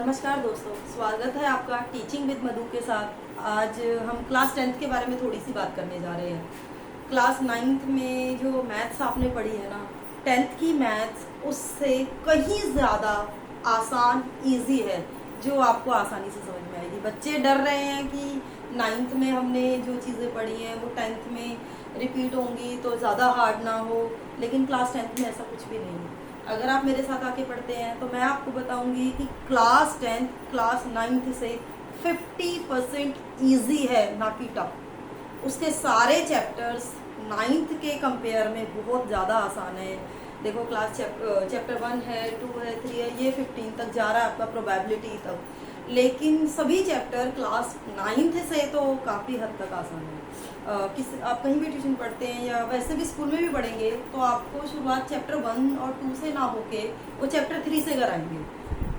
नमस्कार दोस्तों, स्वागत है आपका टीचिंग विद मधु के साथ। आज हम क्लास 10th के बारे में थोड़ी सी बात करने जा रहे हैं। क्लास 9th में जो मैथ्स आपने पढ़ी है ना, 10th की मैथ्स उससे कहीं ज़्यादा आसान इजी है, जो आपको आसानी से समझ में आएगी। बच्चे डर रहे हैं कि 9th में हमने जो चीज़ें पढ़ी हैं वो 10th में रिपीट होंगी तो ज़्यादा हार्ड ना हो, लेकिन क्लास 10th में ऐसा कुछ भी नहीं है। अगर आप मेरे साथ आके पढ़ते हैं तो मैं आपको बताऊंगी कि क्लास 10th क्लास 9th से 50% ईजी है, ना कि टफ। उसके सारे चैप्टर्स 9th के कंपेयर में बहुत ज़्यादा आसान है। देखो, क्लास चैप्टर 1 है, 2 है, 3 है, ये 15 तक जा रहा है आपका, प्रोबेबिलिटी तक। लेकिन सभी चैप्टर क्लास 9th से तो काफ़ी हद तक आसान है। आप कहीं भी ट्यूशन पढ़ते हैं या वैसे भी स्कूल में भी पढ़ेंगे तो आपको शुरुआत चैप्टर 1 और 2 से ना होके वो चैप्टर 3 से कराएंगे।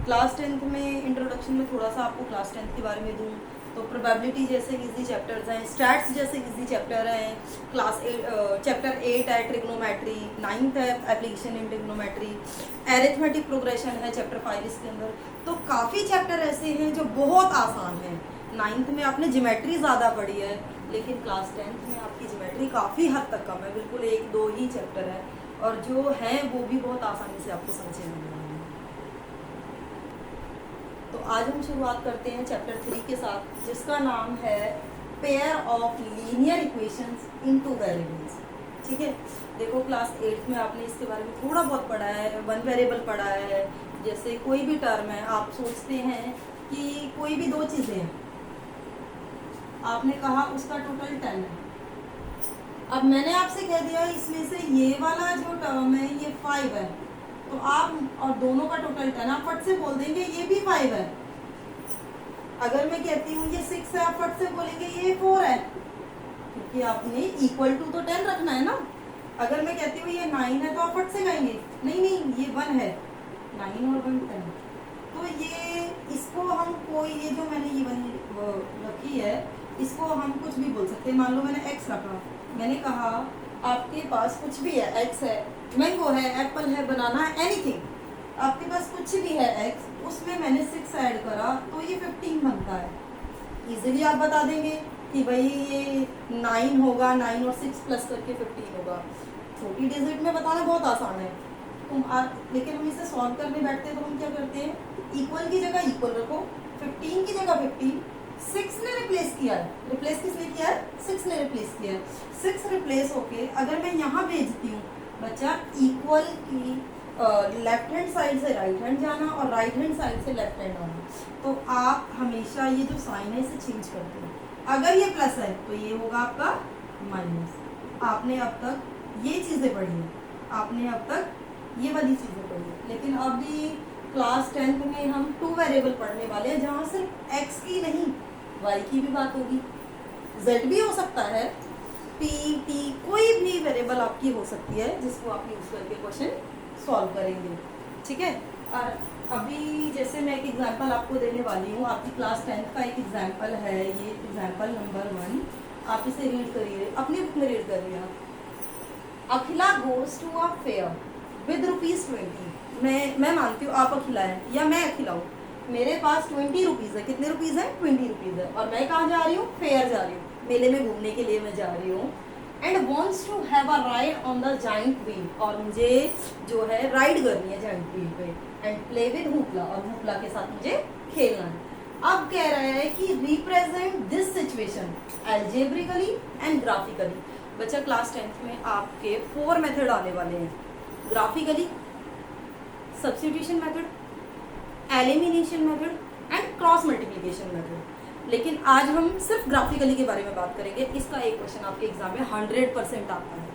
क्लास 10th में इंट्रोडक्शन में थोड़ा सा आपको क्लास 10th के बारे में दूँ तो प्रोबेबिलिटी जैसे इजी चैप्टर्स हैं, स्टैट्स जैसे इजी चैप्टर हैं, क्लास 8 चैप्टर 8 है ट्रिग्नोमेट्री, 9th है application in trigonometry, arithmetic progression है चैप्टर 5 इसके अंदर। तो काफ़ी चैप्टर ऐसे हैं जो बहुत आसान हैं। 9th में आपने ज्योमेट्री ज़्यादा पढ़ी है, लेकिन क्लास 10th में आपकी ज्योमेट्री काफ़ी हद तक कम है, बिल्कुल 1-2 ही चैप्टर है, और जो हैं वो भी बहुत आसानी से आपको समझ में आएंगे। तो आज हम शुरुआत करते हैं चैप्टर 3 के साथ, जिसका नाम है pair of linear equations into variables. ठीक है, देखो क्लास 8th में आपने इसके बारे में थोड़ा बहुत पढ़ा है, वन वेरिएबल पढ़ा है। जैसे कोई भी टर्म है, आप सोचते हैं कि कोई भी दो चीज़ें हैं, आपने कहा उसका टोटल 10 है। अब मैंने आपसे कह दिया इसमें से ये वाला जो टर्म है ये 5 है, तो आप और दोनों का टोटल 10, आप फट से बोल देंगे ये भी 5 है। अगर मैं कहती हूँ ये 6 है, आप फट से बोलेंगे ये 4 है, क्योंकि आपने इक्वल टू तो 10 रखना है ना। अगर मैं कहती हूँ ये 9 है तो आप फट से कहेंगे नहीं नहीं ये 1 है, 9 और 1 10। तो ये इसको हम कोई ये जो मैंने ये वाली रखी है इसको हम कुछ भी बोल सकते हैं। मान लो मैंने x रखा, मैंने कहा आपके पास कुछ भी है, x है, मैंगो है, एप्पल है, बनाना है, एनीथिंग, आपके पास कुछ भी है x, उसमें मैंने 6 ऐड करा तो ये 15 बनता है। इजीली आप बता देंगे कि भाई ये 9 होगा, 9 और 6 प्लस करके 15 होगा। छोटी डिजिट में बताना बहुत आसान है, लेकिन हम इसे सॉल्व करने बैठते हैं तो हम क्या करते हैं, इक्वल की जगह इक्वल रखो, 15 की जगह 15, 6 ने रिप्लेस किया है। रिप्लेस किसने किया है? 6 ने रिप्लेस किया है। 6 रिप्लेस होके अगर मैं यहाँ भेजती हूँ बच्चा, इक्वल की लेफ्ट हैंड साइड से राइट हैंड जाना और राइट हैंड साइड से लेफ्ट हैंड आना, तो आप हमेशा ये जो साइन है इसे चेंज करते हैं। अगर ये प्लस है तो ये होगा आपका माइनस। आपने अब तक ये चीज़ें पढ़ी हैं, आपने अब तक ये वाली चीज़ें पढ़ी है, लेकिन अभी क्लास 10th में हम 2 वेरिएबल पढ़ने वाले हैं, जहाँ सिर्फ x की नहीं y की भी बात होगी, z भी हो सकता है, p t कोई भी वेरिएबल आपकी हो सकती है जिसको आप यूज करके क्वेश्चन सॉल्व करेंगे। ठीक है, और अभी जैसे मैं एक एग्जांपल आपको देने वाली हूँ, आपकी क्लास 10th का एक एग्जांपल है, ये एग्जांपल नंबर 1, आप इसे रीड करिए, अपनी बुक में रीड करिए। Akhila goes to a fair with ₹20। मैं मानती हूँ आप अखिला है या मैं अखिला हूँ, मेरे पास 20 रुपीज़ है। कितने रुपीज़ है? 20 रुपीज़ है, और मैं कहाँ जा रही हूँ? फेयर जा रही हूँ, मेले में घूमने के लिए मैं जा रही हूँ। And wants to have a ride on the giant wheel, और मुझे जो है राइड करनी है जाइंट व्हील पे, एंड प्ले विद हुपला, और हुपला के साथ मुझे खेलना है। अब कह रहा है कि represent this situation algebraically and graphically. बच्चा क्लास 10th में आपके 4 मेथड आने वाले हैं, graphically, substitution method, elimination method and cross multiplication method. लेकिन आज हम सिर्फ ग्राफिकली के बारे में बात करेंगे। इसका एक क्वेश्चन आपके एग्जाम में 100% आता है।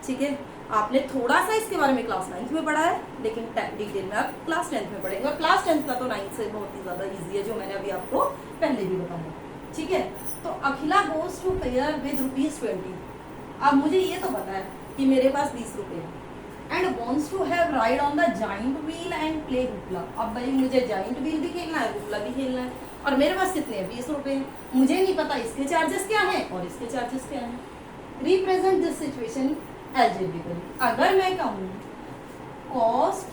ठीक है, आपने थोड़ा सा इसके बारे में क्लास 9th में पढ़ा है, लेकिन डिटेल में आप क्लास 10th में पढ़ेंगे, और क्लास 10th का तो 9th से बहुत ही ज़्यादा ईजी है, जो मैंने अभी आपको पहले भी बताया। ठीक है, तो अखिला गोज टू फेयर विद ₹20। अब मुझे ये तो पता है कि मेरे पास 20 रुपये है, and wants to have ride on the giant wheel and play hoopla. अब भाई मुझे जाइंट व्हील भी खेलना है, हुपला भी खेलना है, और मेरे पास कितने हैं? 20 रुपये हैं। मुझे नहीं पता इसके चार्जेस क्या हैं और इसके चार्जेस क्या हैं। Represent this situation algebraically. अगर मैं कहूँ cost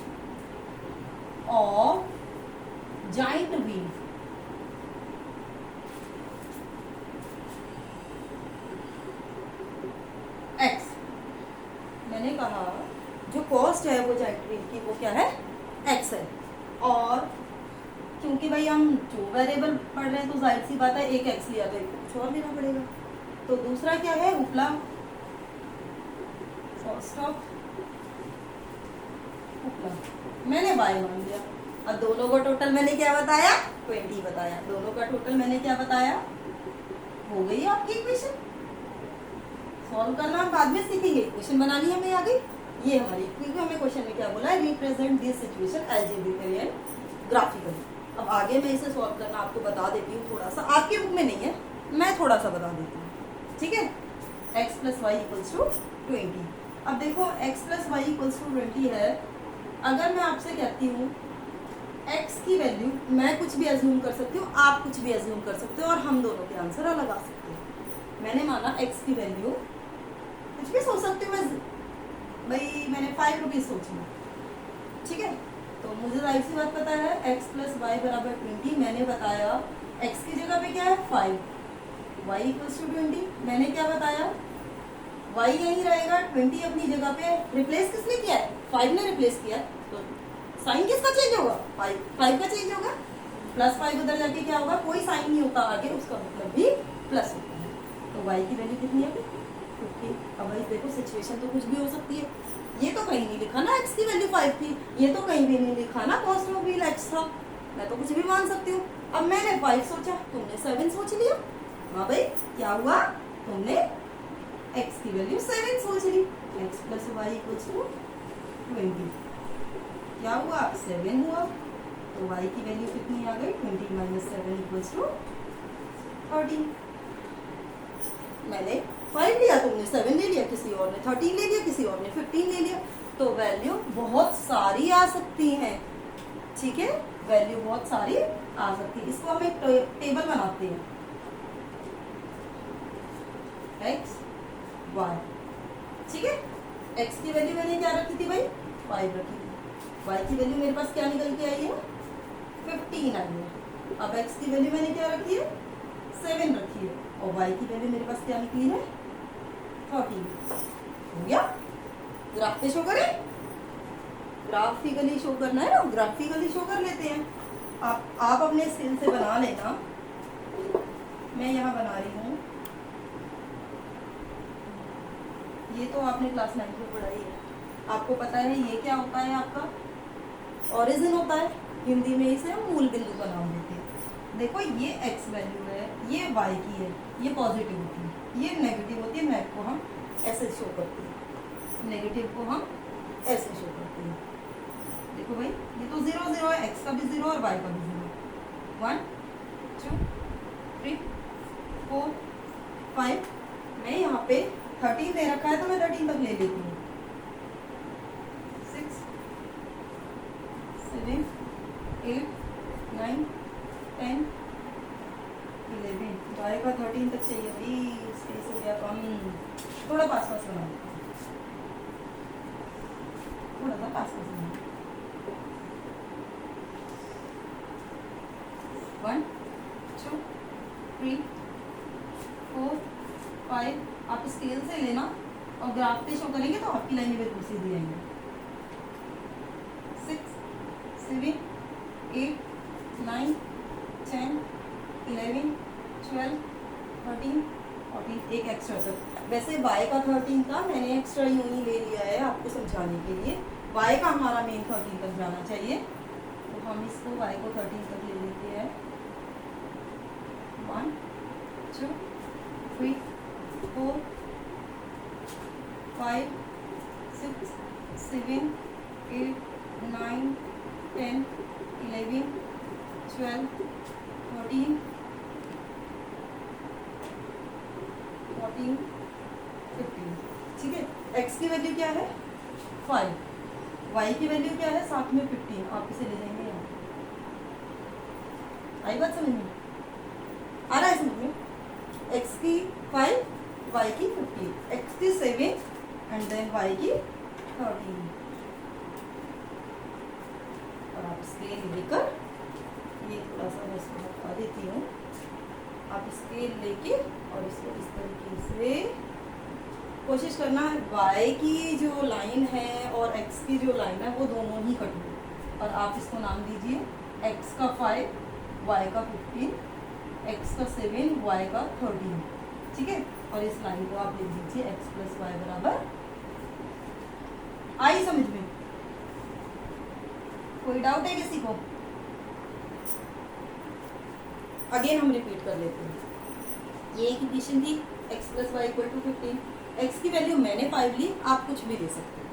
of giant wheel, x. मैंने कहा जो कॉस्ट है वो जाइंट व्हील की वो क्या है, एक्स है। और क्योंकि भाई हम जो वेरिएबल पढ़ रहे हैं तो जाहिर सी बात है एक एक्स लिया तो एक कुछ और लेना पड़ेगा। तो दूसरा क्या है, उपला, कॉस्ट ऑफ उपला, मैंने बाय मान लिया। अब दोनों का टोटल मैंने क्या बताया, 20 बताया। दोनों का टोटल मैंने क्या बताया, हो गई आपकी इक्वेशन। सॉल्व करना हम बाद में सीखेंगे, इक्वेशन बनानी हमें आगे। ये हमारी, क्योंकि हमें क्वेश्चन में क्या बोला है, represent this situation algebraically and graphically. अब आगे मैं इसे सॉल्व करना आपको बता देती हूँ थोड़ा सा, आपके बुक में नहीं है, मैं थोड़ा सा बता देती हूँ, ठीक है। x plus y equals to 20। अब देखो x plus y equals to 20 है। अगर मैं आपसे कहती हूँ x की वैल्यू, मैं कुछ भी एज्यूम कर सकती हूँ, आप कुछ भी एज्यूम कर सकते हो, और हम दोनों के आंसर अलग आ सकते हैं। मैंने माना x की वैल्यू, कुछ भी सोच सकती हूँ मैं, भाई मैंने 5 रुपीज़ सोच लिया, ठीक है। तो मुझे जाहिर सी बात पता है x प्लस वाई बराबर 20। मैंने बताया x की जगह पे क्या है 5, y इक्वल्स टू 20। मैंने क्या बताया, y यहीं रहेगा, 20 अपनी जगह पे। रिप्लेस किसने किया है, 5 ने रिप्लेस किया है, तो साइन किसका चेंज होगा, 5 का चेंज होगा। प्लस 5 उधर जाके क्या होगा, कोई साइन नहीं होता आगे, उसका मतलब भी प्लस होता है। तो y की वैल्यू कितनी है, 50। अब भाई देखो सिचुएशन तो कुछ भी हो सकती है, ये तो कहीं नहीं लिखा ना x की वैल्यू 5 थी, ये तो कहीं भी नहीं लिखा ना कॉस्ट ऑफ व्हील x था, मैं तो कुछ भी मान सकती हूँ। अब मैंने 5 सोचा, तुमने 7 सोच लिया। हाँ भाई क्या हुआ, तुमने x की वैल्यू 7 सोच ली। x plus y equals to 20, क्या हुआ 7 हुआ। तो y की वैल्यू कितनी आ गई, 20 माइनस 7 इक्वल्स टू 13। मैंने 5 लिया, तुमने 7 ले लिया, किसी और ने 13 ले लिया, किसी और ने 15 ले लिया। तो वैल्यू बहुत सारी आ सकती हैं, ठीक है, वैल्यू बहुत सारी आ सकती है। इसको हम एक टेबल बनाते हैं, x y, ठीक है। x की वैल्यू मैंने क्या रखी थी भाई, 5 रखी थी। y की वैल्यू मेरे पास क्या निकल के आई है, 15 आई है। अब x की वैल्यू मैंने क्या रखी है, 7 रखी है, और y की वैल्यू मेरे पास क्या निकली है, 13। हो गया। ग्राफ पे शो करें, ग्राफिकली शो करना है ना, ग्राफिकली शो कर लेते हैं। आप अपने स्किल से बना लेना, मैं यहाँ बना रही हूँ। ये तो आपने क्लास 9 में पढ़ाई है, आपको पता है ये क्या होता है, आपका ओरिजिन होता है। हिंदी में इसे हम मूल बिंदु का नाम देते हैं। देखो ये x वैल्यू है, ये y की है, ये पॉजिटिव होती है, ये नेगेटिव होती है। मैथ को हम ऐसे शो करते हैं, नेगेटिव को हम ऐसे शो करते हैं। देखो भाई ये तो 0 0 है, x का भी 0 और y का भी 0। 1 2 3 4 5, मैं यहाँ पे 13 दे रखा है तो मैं 13 तक ले लेती हूँ। 6 7 8 9 10 11, y का 13 तक चाहिए भाई, स्पेस हो गया कम, थोड़ा पास पास बना, थोड़ा सा पास पास बना। 1 2 3 4 5, आप स्केल से लेना और ग्राफ पे शो करेंगे तो आपकी लाइन बिल्कुल सीधी आएंगे। 6 7 8 9 10 11 12 13 14, एक एक्स्ट्रा सर। वैसे y का 13 का मैंने एक्स्ट्रा यूं ही ले लिया है आपको समझाने के लिए। y का हमारा मेन 13 तक जाना चाहिए, तो हम इसको y को 13 तक ले लेते हैं। 1 2 3 4 5 6 7 8 9 10 11 12 13 14 15, ठीक है। x की वैल्यू क्या है 5, y की वैल्यू क्या है साथ में 15, आप इसे ले जाएंगे यहाँ। आई बात समझ में, आ रहा है समझ में। x की 5, y की 15, x की 7 एंड देन y की 13। और आप स्केल लेकर छोटा सा मैं इसको बता देती हूँ। आप स्केल लेके और इसको इस तरीके से कोशिश करना है y की जो लाइन है और x की जो लाइन है वो दोनों ही कट हो। और आप इसको नाम दीजिए x का 5, y का 15, x का 7, y का 13, ठीक है। और इस लाइन को आप लिख दीजिए x प्लस वाई बराबर, आई समझ में? कोई डाउट है किसी को? अगेन हम रिपीट कर लेते हैं। ये इक्वेशन थी x plus y equal to 15, x की वैल्यू मैंने 5 ली, आप कुछ भी ले सकते हैं,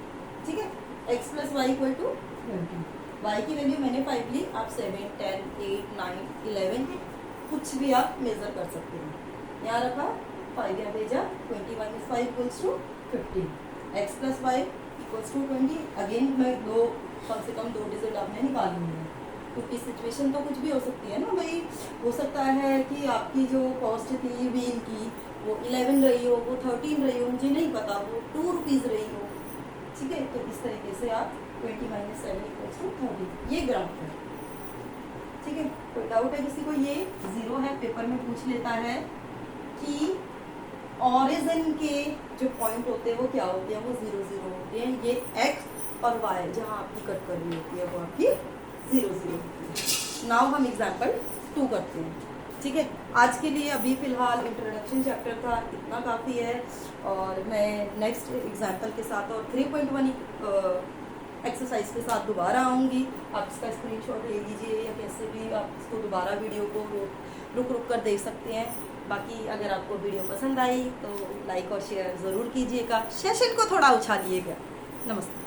ठीक है। x plus y equal to 20, y की वैल्यू मैंने 5 ली, आप 7, 10, 8, 9, 11 कुछ भी आप मेजर कर सकते हैं। यहाँ रखा 5 यहाँ भेजा, 20 minus 5 equals to 15, x plus y equals to 20। Again मैं कम से कम 2 डिजिट आपने निकालनी है, क्योंकि सिचुएशन तो कुछ भी हो सकती है ना भाई। हो सकता है कि आपकी जो कॉस्ट थी व्हील की वो 11 रही हो, वो 13 रही हो, मुझे नहीं पता, वो 2 रुपीज़ रही हो, ठीक है। तो इस तरीके से आप 20 माइनस 7 इक्वल्स टू 30, ये ग्राफ है, ठीक है। कोई डाउट है किसी को? ये 0 है, पेपर में पूछ लेता है कि ऑरिजिन के जो पॉइंट होते हैं वो क्या होते हैं, वो 0 0 होते हैं। ये x और y जहाँ आपकी कट करनी होती है वो आपकी 0 0 होती है। नाउ हम एग्जाम्पल 2 करते हैं, ठीक है। आज के लिए अभी फ़िलहाल इंट्रोडक्शन चैप्टर था, इतना काफ़ी है। और मैं नेक्स्ट एग्जाम्पल के साथ और 3.1 एक्सरसाइज के साथ दोबारा आऊँगी। आप इसका स्क्रीनशॉट ले लीजिए या कैसे भी आप इसको दोबारा वीडियो को रुक रुक कर देख सकते हैं। बाकी अगर आपको वीडियो पसंद आई तो लाइक और शेयर ज़रूर कीजिएगा, सेशन को थोड़ा उछालिएगा। नमस्ते।